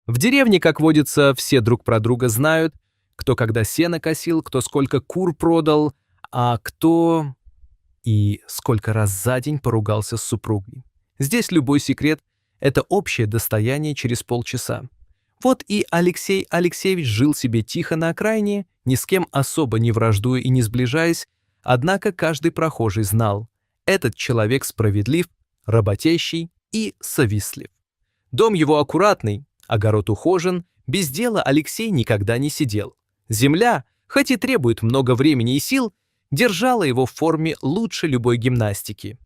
В деревне, как водится, все друг про друга знают, кто когда сено косил, кто сколько кур продал, а кто и сколько раз за день поругался с супругой. Здесь любой секрет — это общее достояние через полчаса. Вот и Алексей Алексеевич жил себе тихо на окраине, ни с кем особо не враждуя и не сближаясь, однако каждый прохожий знал — этот человек справедлив, работящий и совестлив. Дом его аккуратный, огород ухожен, без дела Алексей никогда не сидел. Земля, хоть и требует много времени и сил, держала его в форме лучше любой гимнастики.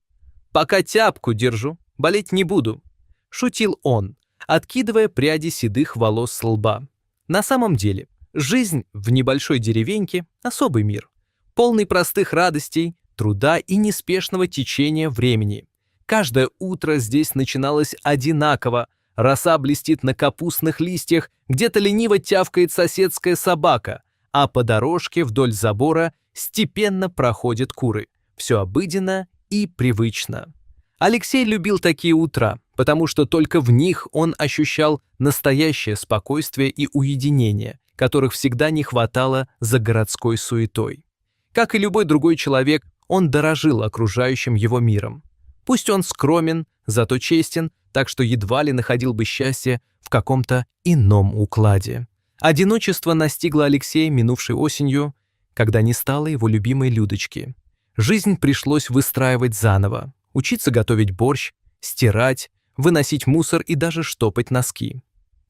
«Пока тяпку держу, болеть не буду», — шутил он, откидывая пряди седых волос с лба. На самом деле, жизнь в небольшой деревеньке — особый мир, полный простых радостей, труда и неспешного течения времени. Каждое утро здесь начиналось одинаково. Роса блестит на капустных листьях, где-то лениво тявкает соседская собака, а по дорожке вдоль забора степенно проходят куры. Все обыденно и привычно. Алексей любил такие утра, потому что только в них он ощущал настоящее спокойствие и уединение, которых всегда не хватало за городской суетой. Как и любой другой человек, он дорожил окружающим его миром. Пусть он скромен, зато честен, так что едва ли находил бы счастье в каком-то ином укладе. Одиночество настигло Алексея минувшей осенью, когда не стало его любимой Людочки. Жизнь пришлось выстраивать заново, учиться готовить борщ, стирать, выносить мусор и даже штопать носки.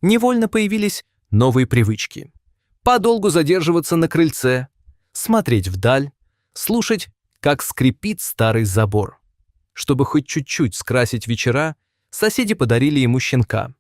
Невольно появились новые привычки. Подолгу задерживаться на крыльце, смотреть вдаль, слушать, как скрипит старый забор. Чтобы хоть чуть-чуть скрасить вечера, соседи подарили ему щенка,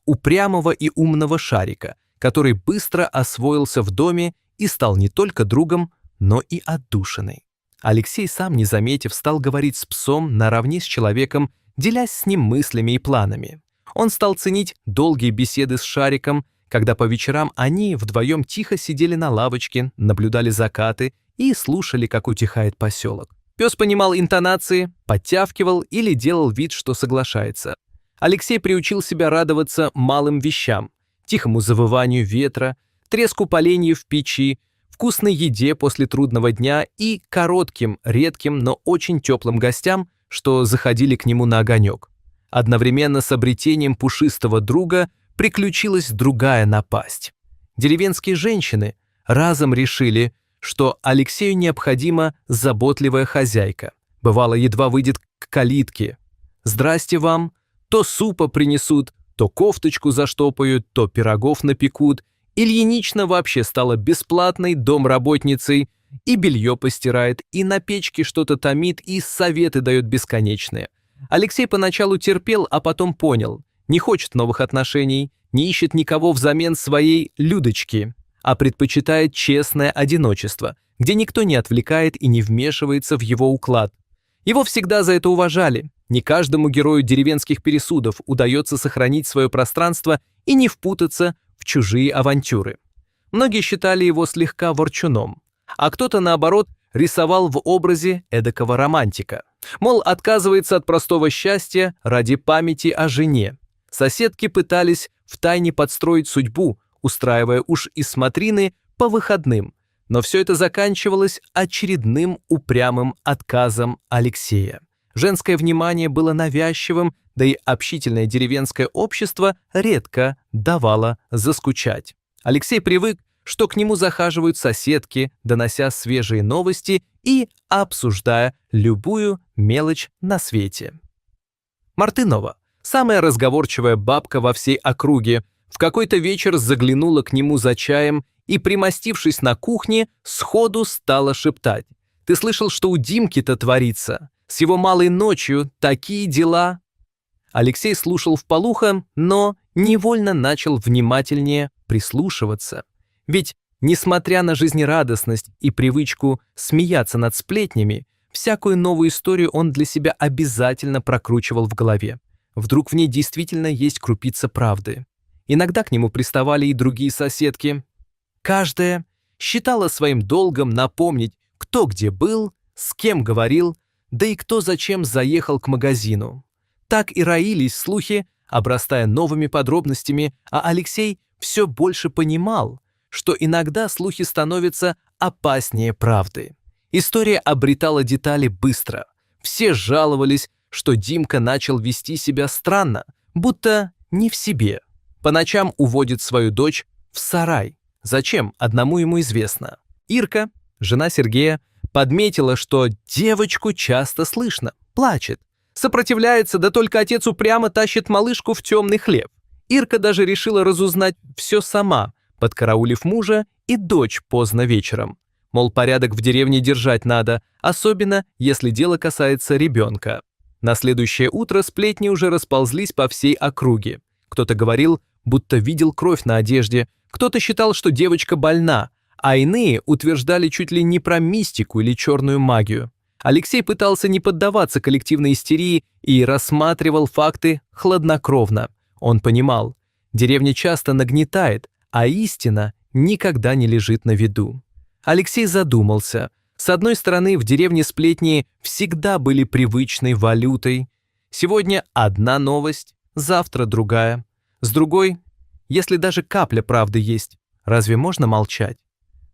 упрямого и умного Шарика, который быстро освоился в доме и стал не только другом, но и отдушиной. Алексей, сам не заметив, стал говорить с псом наравне с человеком, делясь с ним мыслями и планами. Он стал ценить долгие беседы с Шариком, когда по вечерам они вдвоем тихо сидели на лавочке, наблюдали закаты и слушали, как утихает поселок. Пес понимал интонации, подтявкивал или делал вид, что соглашается. Алексей приучил себя радоваться малым вещам, тихому завыванию ветра, треску поленьев в печи, вкусной еде после трудного дня и коротким, редким, но очень теплым гостям, что заходили к нему на огонек. Одновременно с обретением пушистого друга приключилась другая напасть. Деревенские женщины разом решили, что Алексею необходима заботливая хозяйка. Бывало, едва выйдет к калитке. «Здрасте вам!» То супа принесут, то кофточку заштопают, то пирогов напекут. Ильинична вообще стала бесплатной домработницей, и белье постирает, и на печке что-то томит, и советы дает бесконечные. Алексей поначалу терпел, а потом понял, не хочет новых отношений, не ищет никого взамен своей Людочки, а предпочитает честное одиночество, где никто не отвлекает и не вмешивается в его уклад. Его всегда за это уважали. Не каждому герою деревенских пересудов удается сохранить свое пространство и не впутаться в чужие авантюры. Многие считали его слегка ворчуном, а кто-то, наоборот, рисовал в образе эдакого романтика. Мол, отказывается от простого счастья ради памяти о жене. Соседки пытались втайне подстроить судьбу, устраивая уж и смотрины по выходным, но все это заканчивалось очередным упрямым отказом Алексея. Женское внимание было навязчивым, да и общительное деревенское общество редко давало заскучать. Алексей привык, что к нему захаживают соседки, донося свежие новости и обсуждая любую мелочь на свете. Мартынова, самая разговорчивая бабка во всей округе, в какой-то вечер заглянула к нему за чаем и, примостившись на кухне, сходу стала шептать: «Ты слышал, что у Димки-то творится? С его малой ночью такие дела!» Алексей слушал вполуха, но невольно начал внимательнее прислушиваться. Ведь, несмотря на жизнерадостность и привычку смеяться над сплетнями, всякую новую историю он для себя обязательно прокручивал в голове. Вдруг в ней действительно есть крупица правды. Иногда к нему приставали и другие соседки. Каждая считала своим долгом напомнить, кто где был, с кем говорил, да и кто зачем заехал к магазину. Так и роились слухи обрастая новыми подробностями, а Алексей все больше понимал, что иногда слухи становятся опаснее правды. История обретала детали быстро. Все жаловались, что Димка начал вести себя странно, будто не в себе. По ночам уводит свою дочь в сарай. Зачем? Одному ему известно. Ирка, жена Сергея, подметила, что девочку часто слышно, плачет. Сопротивляется, да только отец упрямо тащит малышку в темный хлев. Ирка даже решила разузнать все сама, подкараулив мужа и дочь поздно вечером. Мол, порядок в деревне держать надо, особенно если дело касается ребенка. На следующее утро сплетни уже расползлись по всей округе. Кто-то говорил, будто видел кровь на одежде, кто-то считал, что девочка больна, а иные утверждали чуть ли не про мистику или черную магию. Алексей пытался не поддаваться коллективной истерии и рассматривал факты хладнокровно. Он понимал, деревня часто нагнетает, а истина никогда не лежит на виду. Алексей задумался. С одной стороны, в деревне сплетни всегда были привычной валютой. Сегодня одна новость, завтра другая. С другой, если даже капля правды есть, разве можно молчать?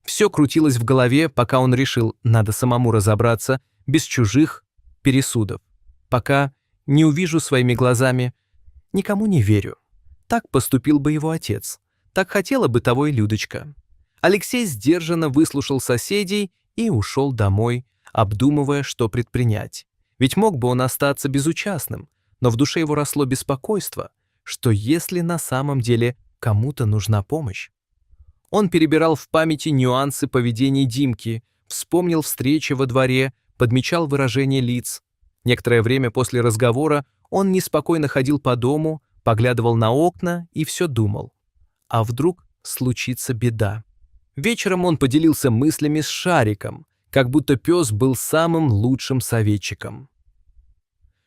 Все крутилось в голове, пока он решил, надо самому разобраться, без чужих пересудов. Пока не увижу своими глазами, никому не верю. Так поступил бы его отец. Так хотела бы того и Людочка. Алексей сдержанно выслушал соседей и ушел домой, обдумывая, что предпринять. Ведь мог бы он остаться безучастным, но в душе его росло беспокойство, что если на самом деле кому-то нужна помощь. Он перебирал в памяти нюансы поведения Димки, вспомнил встречи во дворе, подмечал выражение лиц. Некоторое время после разговора он неспокойно ходил по дому, поглядывал на окна и все думал. А вдруг случится беда? Вечером он поделился мыслями с Шариком, как будто пес был самым лучшим советчиком.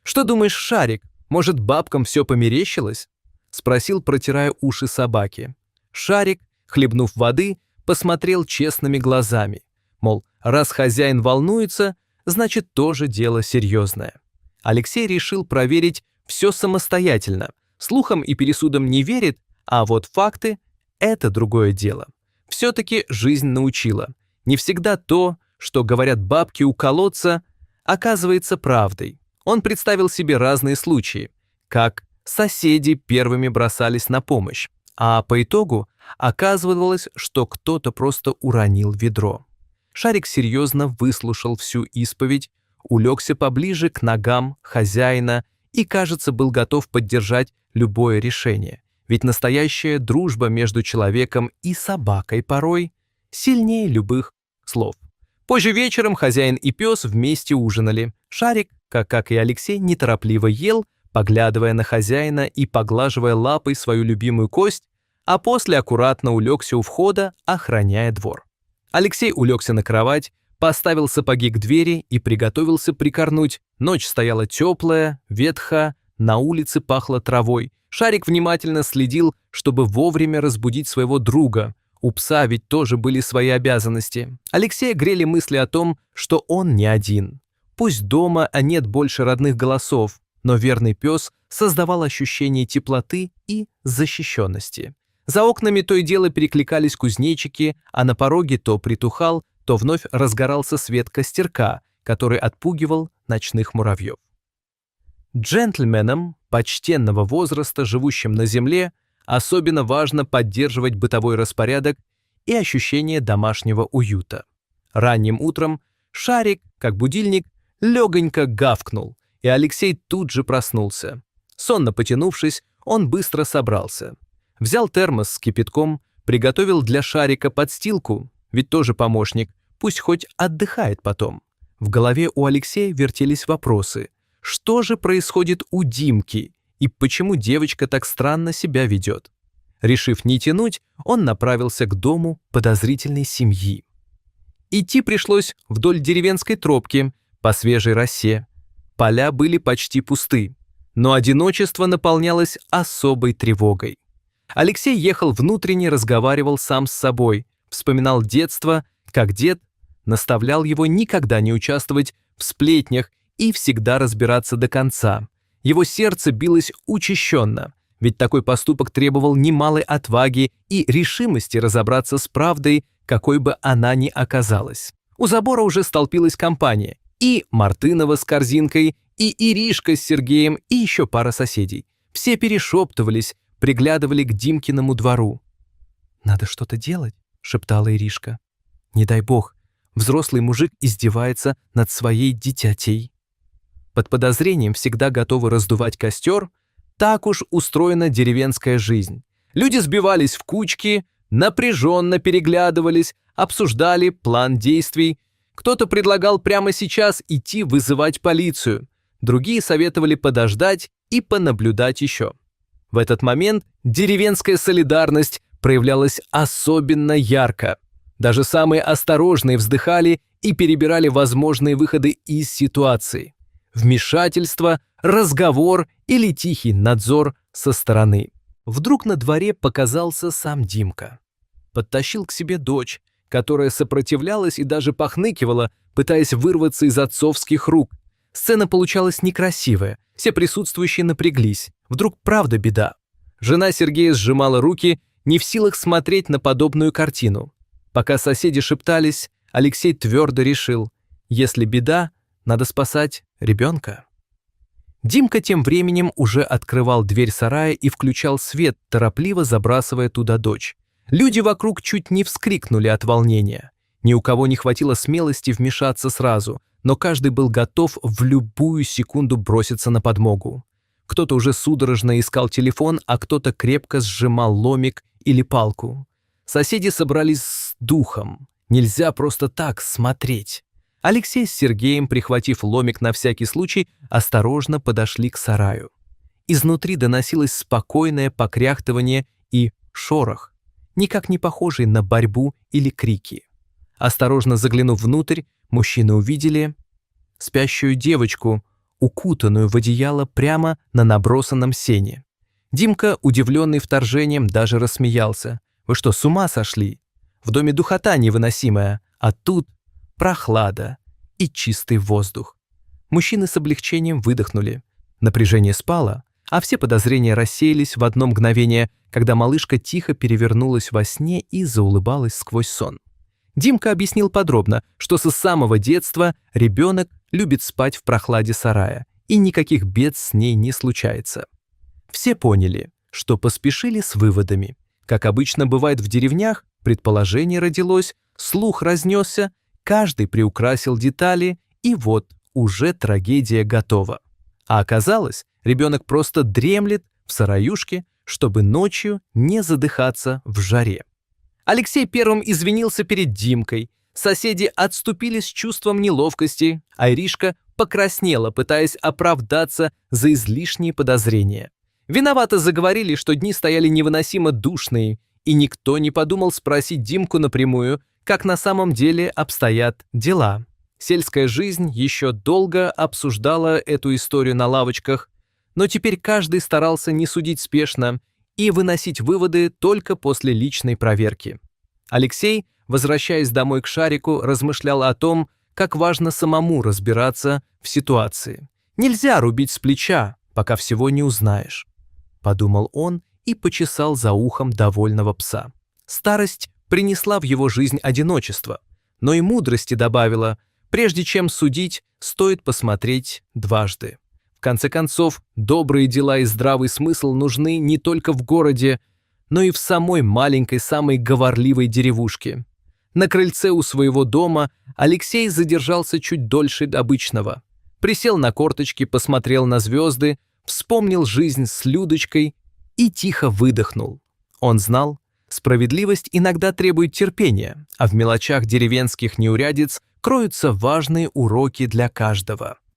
«Что думаешь, Шарик, может, бабкам все померещилось?» — спросил, протирая уши собаки. Шарик, хлебнув воды, посмотрел честными глазами. Мол, раз хозяин волнуется, значит, тоже дело серьезное. Алексей решил проверить все самостоятельно. Слухам и пересудам не верит, а вот факты — это другое дело. Все-таки жизнь научила. Не всегда то, что говорят бабки у колодца, оказывается правдой. Он представил себе разные случаи, как соседи первыми бросались на помощь, а по итогу оказывалось, что кто-то просто уронил ведро. Шарик серьезно выслушал всю исповедь, улегся поближе к ногам хозяина и, кажется, был готов поддержать любое решение. Ведь настоящая дружба между человеком и собакой порой сильнее любых слов. Позже вечером хозяин и пес вместе ужинали. Шарик, как и Алексей, неторопливо ел, поглядывая на хозяина и поглаживая лапой свою любимую кость, а после аккуратно улегся у входа, охраняя двор. Алексей улегся на кровать, поставил сапоги к двери и приготовился прикорнуть. Ночь стояла теплая, ветха, на улице пахло травой. Шарик внимательно следил, чтобы вовремя разбудить своего друга. У пса ведь тоже были свои обязанности. Алексея грели мысли о том, что он не один. Пусть дома нет больше родных голосов, но верный пес создавал ощущение теплоты и защищенности. За окнами то и дело перекликались кузнечики, а на пороге то притухал, то вновь разгорался свет костерка, который отпугивал ночных муравьев. Джентльменам почтенного возраста, живущим на земле, особенно важно поддерживать бытовой распорядок и ощущение домашнего уюта. Ранним утром Шарик, как будильник, легонько гавкнул, и Алексей тут же проснулся. Сонно потянувшись, он быстро собрался. Взял термос с кипятком, приготовил для Шарика подстилку, ведь тоже помощник, пусть хоть отдыхает потом. В голове у Алексея вертелись вопросы. Что же происходит у Димки и почему девочка так странно себя ведет? Решив не тянуть, он направился к дому подозрительной семьи. Идти пришлось вдоль деревенской тропки, по свежей росе. Поля были почти пусты, но одиночество наполнялось особой тревогой. Алексей ехал внутренне, разговаривал сам с собой, вспоминал детство, как дед наставлял его никогда не участвовать в сплетнях и всегда разбираться до конца. Его сердце билось учащенно. Ведь такой поступок требовал немалой отваги и решимости разобраться с правдой, какой бы она ни оказалась. У забора уже столпилась компания. И Мартынова с корзинкой, и Иришка с Сергеем, и еще пара соседей. Все перешептывались, приглядывали к Димкиному двору. «Надо что-то делать», — шептала Иришка. «Не дай бог, взрослый мужик издевается над своей дитятей». Под подозрением всегда готовы раздувать костер. Так уж устроена деревенская жизнь. Люди сбивались в кучки, напряженно переглядывались, обсуждали план действий. Кто-то предлагал прямо сейчас идти вызывать полицию. Другие советовали подождать и понаблюдать еще. В этот момент деревенская солидарность проявлялась особенно ярко. Даже самые осторожные вздыхали и перебирали возможные выходы из ситуации. Вмешательство, разговор или тихий надзор со стороны. Вдруг на дворе показался сам Димка. Подтащил к себе дочь, которая сопротивлялась и даже похныкивала, пытаясь вырваться из отцовских рук. Сцена получалась некрасивая, все присутствующие напряглись. Вдруг правда беда. Жена Сергея сжимала руки, не в силах смотреть на подобную картину. Пока соседи шептались, Алексей твердо решил, если беда, надо спасать ребенка. Димка тем временем уже открывал дверь сарая и включал свет, торопливо забрасывая туда дочь. Люди вокруг чуть не вскрикнули от волнения. Ни у кого не хватило смелости вмешаться сразу, но каждый был готов в любую секунду броситься на подмогу. Кто-то уже судорожно искал телефон, а кто-то крепко сжимал ломик или палку. Соседи собрались с духом. Нельзя просто так смотреть. Алексей с Сергеем, прихватив ломик на всякий случай, осторожно подошли к сараю. Изнутри доносилось спокойное покряхтывание и шорох, никак не похожий на борьбу или крики. Осторожно заглянув внутрь, мужчины увидели спящую девочку, укутанную в одеяло прямо на набросанном сене. Димка, удивленный вторжением, даже рассмеялся. «Вы что, с ума сошли? В доме духота невыносимая, а тут прохлада и чистый воздух». Мужчины с облегчением выдохнули. Напряжение спало, а все подозрения рассеялись в одно мгновение, когда малышка тихо перевернулась во сне и заулыбалась сквозь сон. Димка объяснил подробно, что с самого детства ребенок любит спать в прохладе сарая, и никаких бед с ней не случается. Все поняли, что поспешили с выводами. Как обычно бывает в деревнях, предположение родилось, слух разнесся, каждый приукрасил детали, и вот уже трагедия готова. А оказалось, ребенок просто дремлет в сараюшке, чтобы ночью не задыхаться в жаре. Алексей первым извинился перед Димкой. Соседи отступили с чувством неловкости, а Иришка покраснела, пытаясь оправдаться за излишние подозрения. Виновато заговорили, что дни стояли невыносимо душные, и никто не подумал спросить Димку напрямую, как на самом деле обстоят дела. Сельская жизнь еще долго обсуждала эту историю на лавочках, но теперь каждый старался не судить спешно и выносить выводы только после личной проверки. Алексей, возвращаясь домой к Шарику, размышлял о том, как важно самому разбираться в ситуации. Нельзя рубить с плеча, пока всего не узнаешь, подумал он и почесал за ухом довольного пса. Старость принесла в его жизнь одиночество, но и мудрости добавила. Прежде чем судить, стоит посмотреть дважды. В конце концов, добрые дела и здравый смысл нужны не только в городе, но и в самой маленькой, самой говорливой деревушке. На крыльце у своего дома Алексей задержался чуть дольше обычного. Присел на корточки, посмотрел на звезды, вспомнил жизнь с Людочкой и тихо выдохнул. Он знал, справедливость иногда требует терпения, а в мелочах деревенских неурядиц кроются важные уроки для каждого.